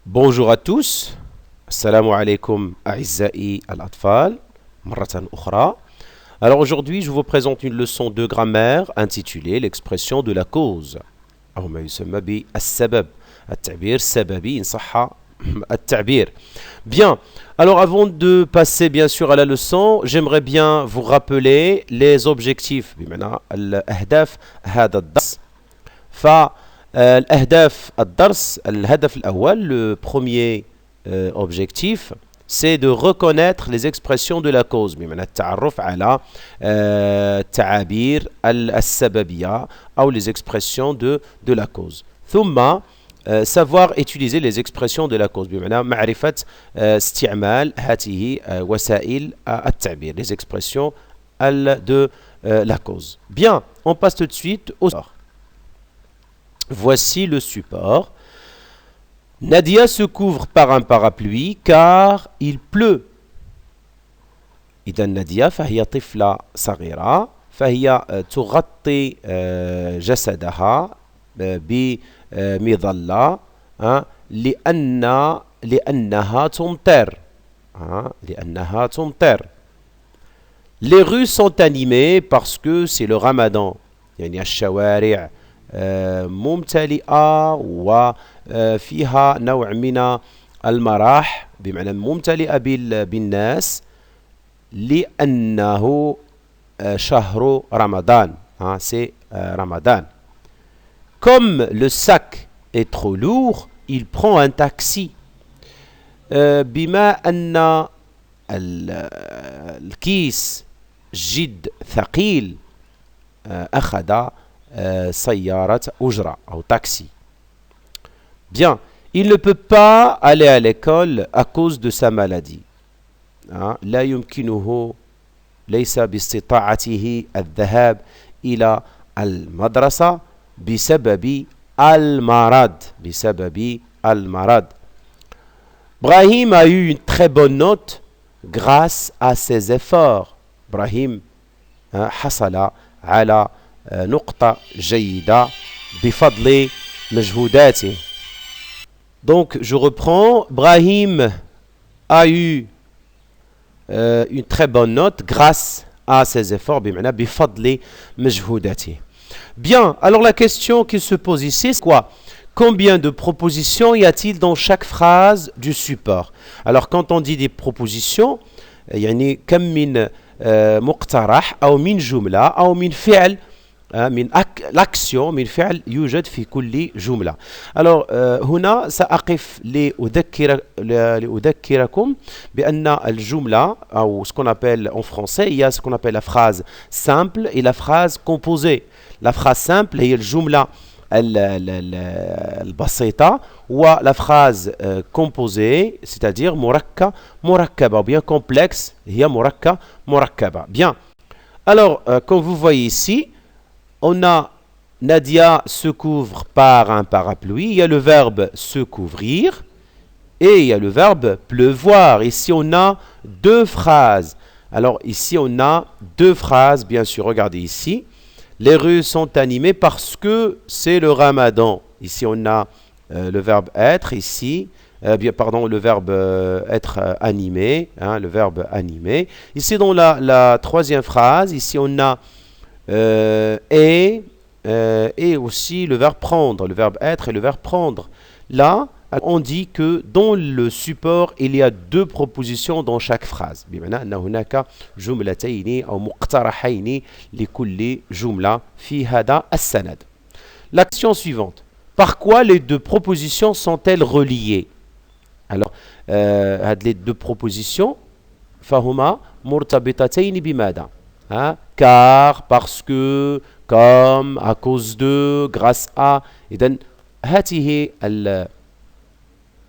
Bonjour à tous. Assalamu alaikum a'izza'i al-atfal. Marratan ukhra. Alors aujourd'hui, je vous présente une leçon de grammaire intitulée l'expression de la cause. أو ما يسمى بالسبب. التعبير سببي إن صح التعبير. Bien. Alors avant de passer bien sûr à la leçon, j'aimerais bien vous rappeler les objectifs. بمعنى الأهداف هذا الدرس. الأهداف الدرس الهدف الأول le premier objectif c'est de reconnaître les expressions de la cause بمعنى التعرف على التعابير السببية أو les expressions de la cause ثم savoir utiliser les expressions de la cause بمعنى معرفة استعمال هذه وسائل التعبير les expressions de la cause. Bien, on passe tout de suite au support. Voici le support. Nadia se couvre par un parapluie car il pleut. إذا نادية فهي طفلة صغيرة فهي تغطي جسدها بمظلة لأنها تمطر. لأنها تمطر. Les rues sont animées parce que c'est le ramadan. يعني الشوارع ممتلئة وفيها نوع من المرح بمعنى ممتلئة بالناس لأنه شهر رمضان. C'est Ramadan. Comme le sac est trop lourd, il prend un taxi. بما أن الكيس جد ثقيل أخذ سيارة أجرة أو taxi. Bien, il ne peut pas aller à l'école à cause de sa maladie. لا يمكنه ليس باستطاعته الذهاب إلى المدرسة بسبب المرض. Brahim a eu une très bonne note grâce à ses efforts. Brahim حصل على نقطة جيدة بفضل مجهوداته. Donc je reprends. Brahim a eu une très bonne note grâce à ses efforts بمعنى بفضل مجهوداته. Bien, alors la question qui se pose ici c'est quoi? Combien de propositions y a-t-il dans chaque phrase du support? Alors quand on dit des propositions يعني كم من مقترح أو من جملة أو من فعل من l'action من فعل يوجد في كل جملة. Alors هنا سأقف لأذكركم بأن الجملة أو ce qu'on appelle en français il y a ce qu'on appelle la phrase simple et la phrase composée. La phrase simple هي الجملة البسيطة ولا phrase composée c'est-à-dire مركبة ou bien complexe هي مركبة. Bien. Alors comme vous voyez ici on a Nadia se couvre par un parapluie. Il y a le verbe se couvrir et il y a le verbe pleuvoir. Ici, on a deux phrases. Alors, ici, on a deux phrases, bien sûr. Regardez ici. Les rues sont animées parce que c'est le ramadan. Ici, on a le verbe être. Ici, le verbe être animé. Le verbe animé. Ici, dans la troisième phrase, ici, on a et aussi le verbe prendre, le verbe être et le verbe prendre. Là, on dit que dans le support, il y a deux propositions dans chaque phrase. بمعنى أن هناك جملتين أو مقترحين لكل جملة في هذا السند. La question suivante. Par quoi les deux propositions sont-elles reliées? Alors, les deux propositions فهما مرتبطتين بماذا؟ car, parce que, comme, à cause de, grâce à. إذن هذه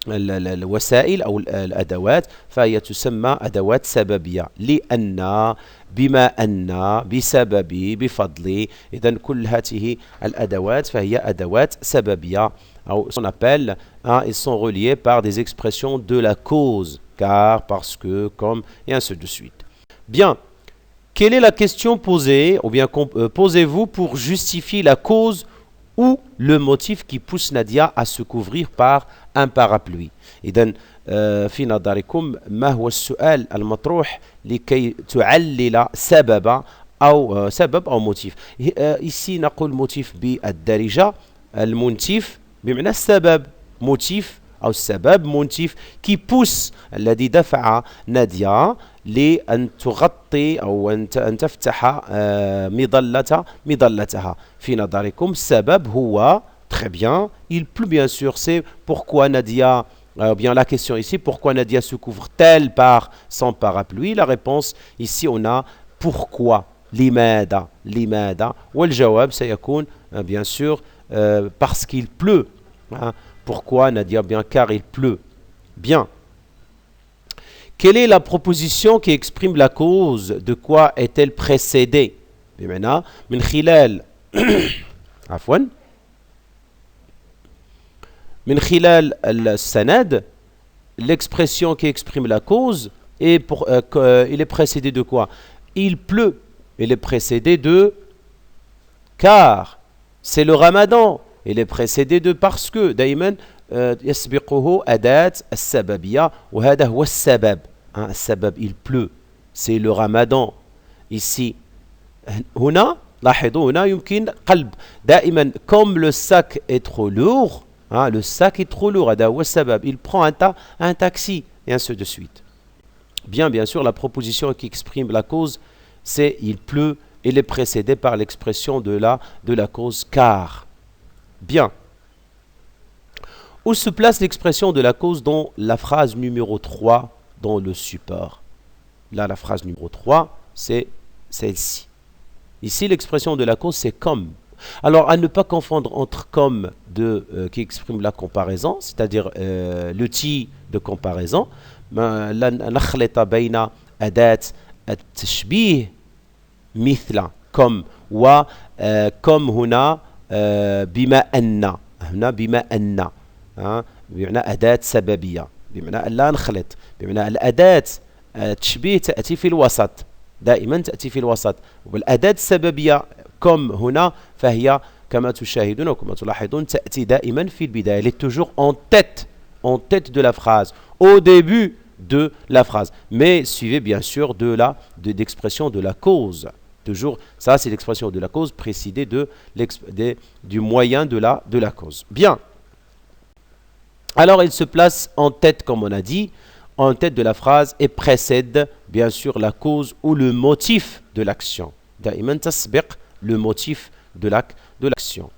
الوسائل أو الأدوات فهي تسمى أدوات سببية لأن بما أن بسبب بفضل. إذن كل هذه الأدوات فهي أدوات سببية أو ce qu'on appelle ils sont reliés par des expressions de la cause car, parce que, comme et ainsi de suite. Bien. Quelle est la question posée, ou bien posez-vous pour justifier la cause ou le motif qui pousse Nadia à se couvrir par un parapluie. إذن في نظركم ما هو السؤال المطروح لكي تعلل سبب أو موتيف. ici نقول موتيف بالدارجة. المنتيف بمعنى السبب. موتيف أو السبب منتيف qui pousse الذي دفع نادية لأن تغطي أو أن تفتح مظلتها. في نظركم السبب هو très bien. Il pleut bien sûr. C'est pourquoi Nadia bien la question ici, pourquoi Nadia se couvre-t-elle par son parapluie? La réponse ici on a pourquoi. لماذا والجواب سيكون bien sûr parce qu'il pleut. Pourquoi Nadia? Bien car il pleut. Bien. Quelle est la proposition qui exprime la cause? De quoi est-elle précédée? بمعنى من خلال عفوا من خلال السند l'expression qui exprime la cause et il est précédé de quoi? Il pleut. Il est précédé de car c'est le ramadan. Il est précédé de parce que دائما يسبقه أداة السببية وهذا هو السبب. السبب il pleut. C'est le ramadan. Ici هنا لاحظوا هنا يمكن قلب دائما comme le sac est trop lourd. Le sac est trop lourd. هذا هو السبب. Il prend un taxi et ainsi de suite. Bien sûr la proposition qui exprime la cause c'est il pleut. Il est précédé par l'expression de la cause car. Bien. Où se place l'expression de la cause dans la phrase numéro 3 dans le support? Là, la phrase numéro 3, c'est celle-ci. Ici, l'expression de la cause, c'est comme. Alors, à ne pas confondre entre comme qui exprime la comparaison, c'est-à-dire l'outil de comparaison. نخلط بين أداة التشبيه مثل comme وكم هنا بما أن بمعنى أداة سببية بمعنى لا نخلط بمعنى الأداة التشبيه تأتي في الوسط دائما تأتي في الوسط والأداة السببية comme هنا فهي كما تشاهدون وكما تلاحظون تأتي دائما في البداية. Elle est toujours en tête de la phrase au début de la phrase mais suivez bien sûr d'expression de la cause. Toujours, ça c'est l'expression de la cause précédée du moyen de la cause. Bien. Alors il se place en tête, comme on a dit, en tête de la phrase et précède bien sûr la cause ou le motif de l'action. دائما تسبق le motif de l'action.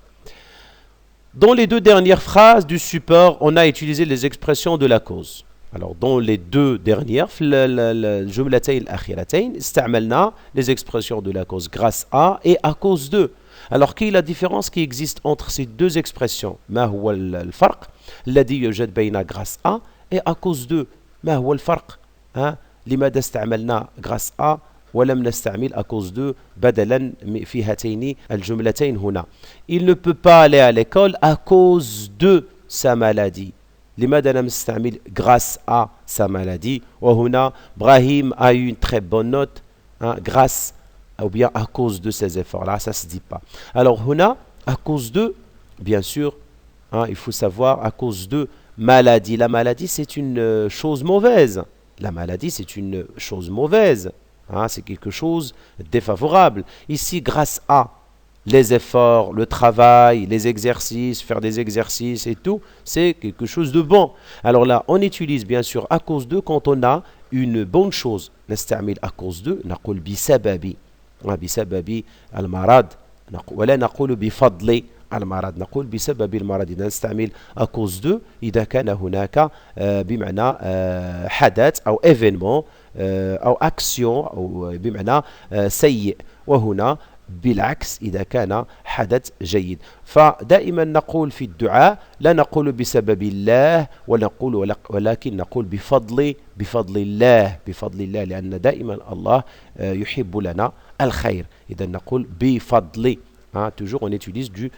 Dans les deux dernières phrases du support, on a utilisé les expressions de la cause. Alors, dans les deux dernières, الجملتين الأخيرتين استعملنا les expressions de la cause grâce à et à cause de. Alors, quelle est la différence qui existe entre ces deux expressions? ما هو الفرق الذي يوجد بين grâce à et à cause de؟ ما هو الفرق؟ لماذا استعملنا grâce à ولم نستعمل à cause de بدلا في هاتين الجملتين هنا؟ Il ne peut pas aller à l'école à cause de sa maladie. لماذا لم نستعمل grâce à sa maladie؟ وهنا Brahim a eu une très bonne note grâce ou bien à cause de ses efforts. Là, ça ne se dit pas. Alors, هنا à cause de, bien sûr, il faut savoir à cause de maladie. La maladie, c'est une chose mauvaise. La maladie, c'est une chose mauvaise. C'est quelque chose de défavorable. Ici, grâce à les efforts, le travail, les exercices, faire des exercices et tout, c'est quelque chose de bon. Alors là, on utilise bien sûr à cause de quand on a une bonne chose. نستعمل à cause de نقول بسبب بسبب المرض ولا نقول بفضل المرض نقول بسبب المرض. إذا نستعمل à cause de إذا كان هناك بمعنى حدث أو événement أو action أو بمعنى سيء وهنا بالعكس إذا كان حدث جيد. فدائما نقول في الدعاء لا نقول بسبب الله ولكن نقول بفضل الله لأن دائما الله يحب لنا الخير. إذا نقول بفضل. Toujours on utilise du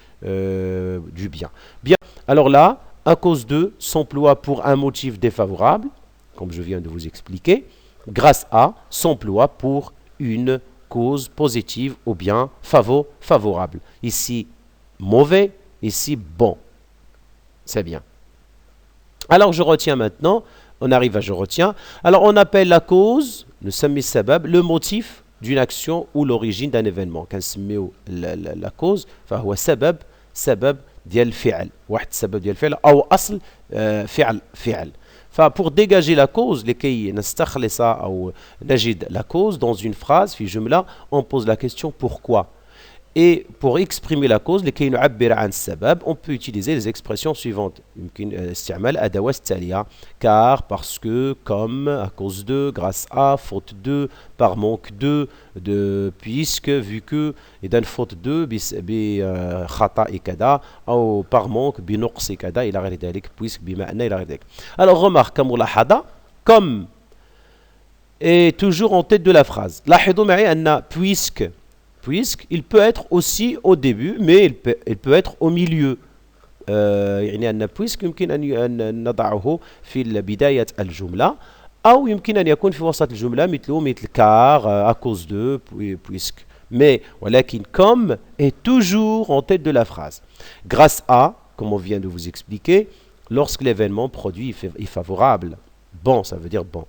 bien. Bien. Alors là, à cause de s'emploie pour un motif défavorable, comme je viens de vous expliquer. Grâce à s'emploie pour une cause positive ou bien favorable. Ici, mauvais, ici, bon. C'est bien. Alors je retiens maintenant, on arrive à je retiens. Alors on appelle la cause, le motif d'une action ou l'origine d'un événement. كنسميو la cause فهو سبب ديال الفعل. واحد السبب ديال الفعل أو أصل فعل. فبور dégager la cause لكي نستخلص أو نجد la cause dans une phrase في جملة, on pose la question pourquoi. Et pour exprimer la cause, لكي نعبر عن السبب, on peut utiliser les expressions suivantes. يمكن استعمال الأدوات التالية. Car, parce que, comme, à cause de, grâce à, faute de, par manque de puisque, vu que, إذا faute de, بخطأ كذا, أو par manque, بنقص كذا, إلى غير ذلك, puisque, بما أن, إلى غير ذلك. Alors, remarque, كملاحظة, comme est toujours en tête de la phrase. لاحظوا معي أن puisque il peut être aussi au début, mais il peut être au milieu. يعني أن puisque يمكن أن نضعه في بداية الجملة أو يمكن أن يكون في وسط الجملة مثل car, à cause de, puisque. Mais ولكن comme est toujours en tête de la phrase. Grâce à, comme on vient de vous expliquer, lorsque l'événement produit est favorable. Bon, ça veut dire bon.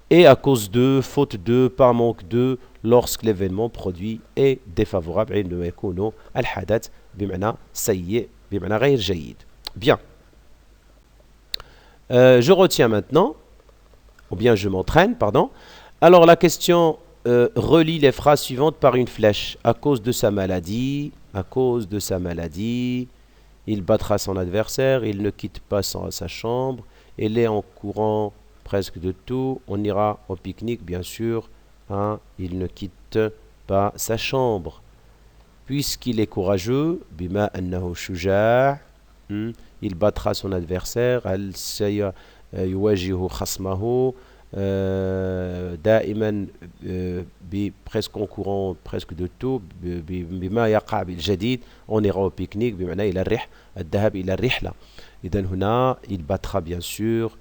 Et à cause de, faute de, par manque de, lorsque l'événement produit est défavorable. عندما يكون الحدث بمعنى سيء بمعنى غير جيد. Bien. Je retiens maintenant, ou bien je m'entraîne, pardon. Alors la question relie les phrases suivantes par une flèche. À cause de sa maladie, il battra son adversaire, il ne quitte pas sa chambre, il est en courant presque de tout, on ira au pique-nique bien sûr, hein, il ne quitte pas sa chambre. Puisqu'il est courageux, bima annahu shuja', il battra son adversaire, al yuwajihu khasmahu, دائما presque en courant presque de tout, بما يقع بالجديد, on ira au pique-nique, بمعنى الذهاب إلى الرحلة. إذن هنا il battra bien sûr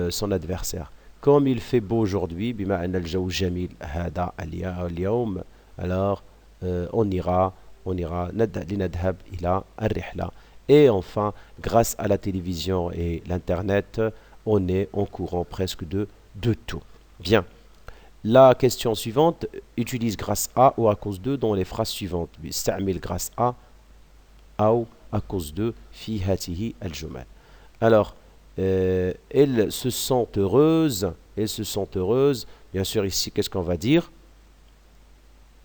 son adversaire. Comme il fait beau aujourd'hui, بما أن الجو جميل هذا اليوم, alors on ira لنذهب إلى الرحلة. Et enfin, grâce à la télévision et l'internet, on est en courant presque de tout. Bien. La question suivante utilise grâce à ou à cause de dans les phrases suivantes. استعمل grâce à ou à cause de في هذه الجمل. Alors, elles se sentent heureuses. Bien sûr, ici, qu'est-ce qu'on va dire?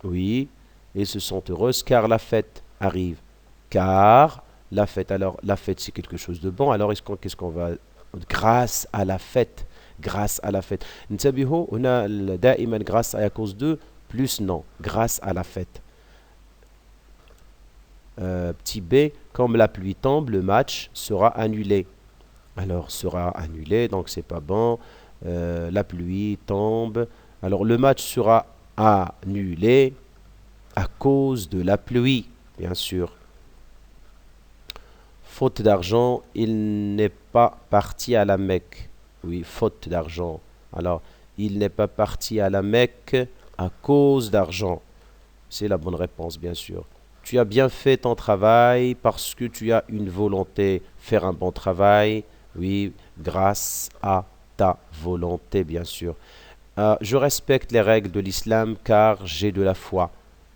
Oui, elles se sentent heureuses car la fête arrive. Car la fête, alors la fête c'est quelque chose de bon. Alors qu'est-ce qu'on va? Grâce à la fête. انتبهوا هنا دائما grâce à cause de plus non. Grâce à la fête. Petit b, comme la pluie tombe, le match sera annulé. Alors sera annulé, donc c'est pas bon. La pluie tombe. Alors le match sera annulé à cause de la pluie, bien sûr. Faute d'argent, il n'est pas parti à la Mecque. Oui, faute d'argent. Alors, il n'est pas parti à la Mecque à cause d'argent. C'est la bonne réponse, bien sûr. Tu as bien fait ton travail parce que tu as une volonté, faire un bon travail. Oui, grâce à ta volonté, bien sûr. Je respecte les règles de l'islam car j'ai de la foi.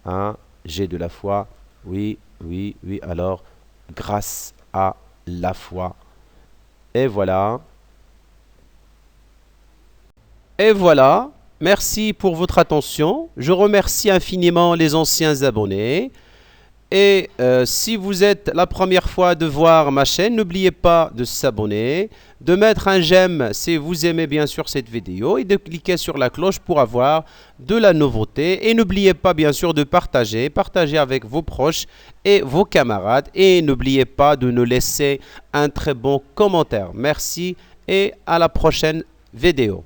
Hein? J'ai de la foi. Oui. Alors, grâce à la foi. Et voilà. Merci pour votre attention. Je remercie infiniment les anciens abonnés. Et si vous êtes la première fois de voir ma chaîne, n'oubliez pas de s'abonner, de mettre un j'aime si vous aimez bien sûr cette vidéo et de cliquer sur la cloche pour avoir de la nouveauté. Et n'oubliez pas bien sûr de partager avec vos proches et vos camarades. Et n'oubliez pas de nous laisser un très bon commentaire. Merci et à la prochaine vidéo.